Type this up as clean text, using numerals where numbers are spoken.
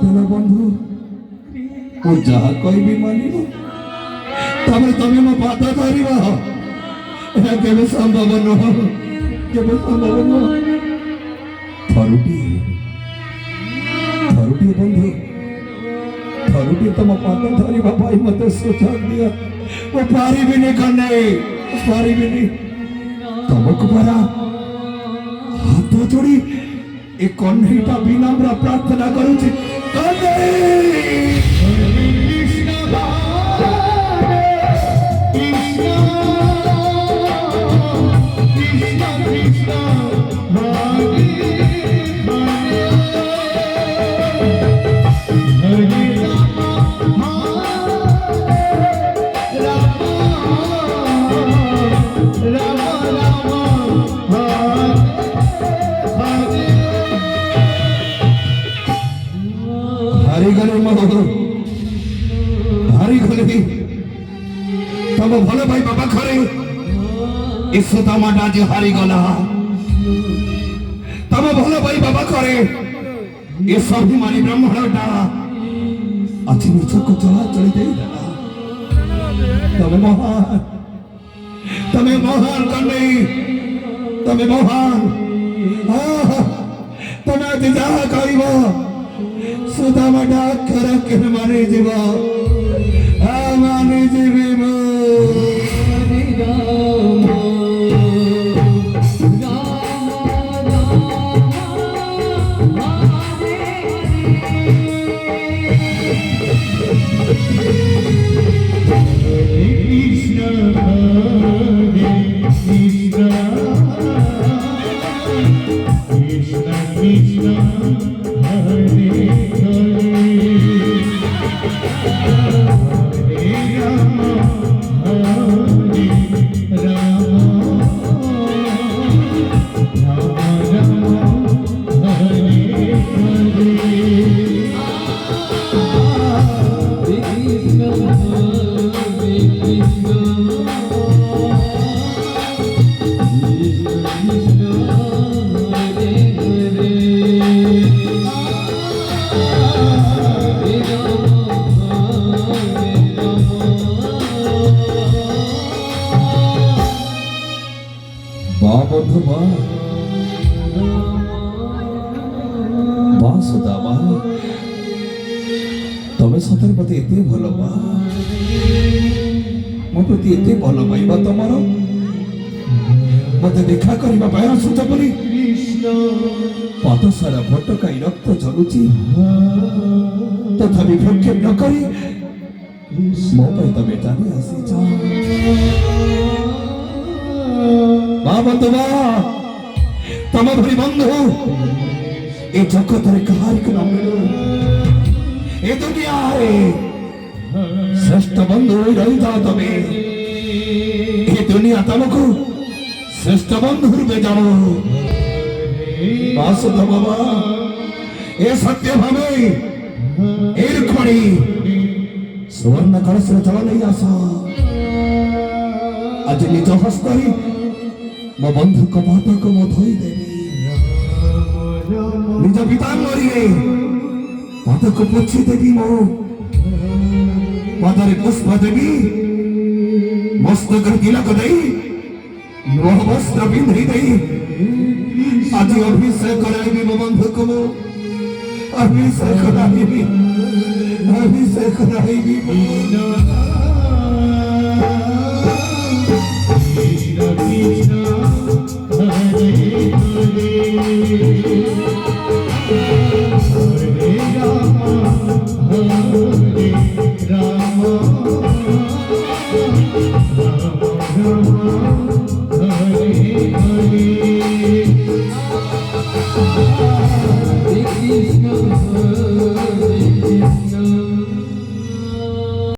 ଦେଲ ବନ୍ଧୁ ମୁଁ ଯାହା କହିବି ମାନିବ ତାପରେ ତମେ ମୋ ପାଦ ଧରିବ ଏହା କେବେ ସମ୍ଭବ ନୁହଁ କେବେ ସମ୍ଭବ ନୁହଁ ଥରୁଟିଏ ବନ୍ଧୁ ଥରୁଟିଏ ତମ ପାଦ ଧରିବା ପାଇଁ ମତେ ସୁଯୋଗ ଦିଅ ମୁଁ ପାରିବିନି କନେ ପାରିବିନି ତମକୁ ପରା ହାତ ଯୋଡ଼ି ଏ କହ୍ନେଇଟା ବିନମ୍ର ପ୍ରାର୍ଥନା କରୁଛି ହାରିଗଲେ ତମ ଭଲ ପାଇବା ପାଖରେ ଏ ସୁଦାମାଟା ଆଜି ହାରିଗଲା ତମ ଭଲ ପାଇବା ପାଖରେ ଏ ସ୍ୱାଭିମାନୀ ବ୍ରାହ୍ମଣଟା ଆଜି ନିଜକୁ ଚଳାଚଳି ଦେଇଦେଲା ତମେ ମହାନ କହ୍ନେଇ ତମେ ମହାନ ତମେ ଆଜି ଯାହା କହିବ ସୁଦାମାଟା ଅକ୍ଷର ଅକ୍ଷର ମାନିଯିବ ମାନିଯିବି ମୁଁ ସୁଦାମା ତମେ ସତରେ ମତେ ଏତେ ଭଲ ପା ମୋ ପ୍ରତି ଏତେ ଭଲ ପାଇବା ତମର ମତେ ଦେଖା କରିବା ପାଇଁ ଆସୁଛ ବୋଲି ପାଦ ସାରା ଭଟକାଇ ରକ୍ତ ଝରୁଛି ତଥାପି ଭ୍ରକ୍ଷେପ ନ କରି ମୋ ପାଇଁ ତମେ ଚାଲି ଆସିଛ ବନ୍ଧୁ ତମ ଭଳି ବନ୍ଧୁ ଏ ଜଗତରେ କାହାରିକୁ ନ ମିଳୁ ଏ ଦୁନିଆରେ ଶ୍ରେଷ୍ଠ ବନ୍ଧୁ ରହିଥାଅ ତମେ ଏ ଦୁନିଆ ତମକୁ ଶ୍ରେଷ୍ଠ ବନ୍ଧୁ ରୂପେ ଜାଣୁ ବାସୁଦ ବାବା ଏ ସତ୍ୟ ଭାବେ ଏ ରୁକ୍ମଣୀ ସୁବର୍ଣ୍ଣ କଳସରେ ଜଳ ନେଇ ଆସ ଆଜି ନିଜ ହସ୍ତରେ ମୋ ବନ୍ଧୁଙ୍କ ପାଦକୁ ମୁଁ ଧୋଇଦେବି ନିଜ ପିତାମ୍ବରୀରେ ପାଦକୁ ପୋଛି ଦେବି ମୋ ପାଦରେ ପୁଷ୍ପ ଦେବି ମସ୍ତକରେ ତିଲକ ଦେଇ ନୂଆ ବସ୍ତ୍ର ପିନ୍ଧି ଦେଇ ଆଜି ଅଭିଷେକ କରାଇବି ମୋ ବନ୍ଧୁକୁ ମୁଁ ଅଭିଷେକ କରାଇବି Hare Rama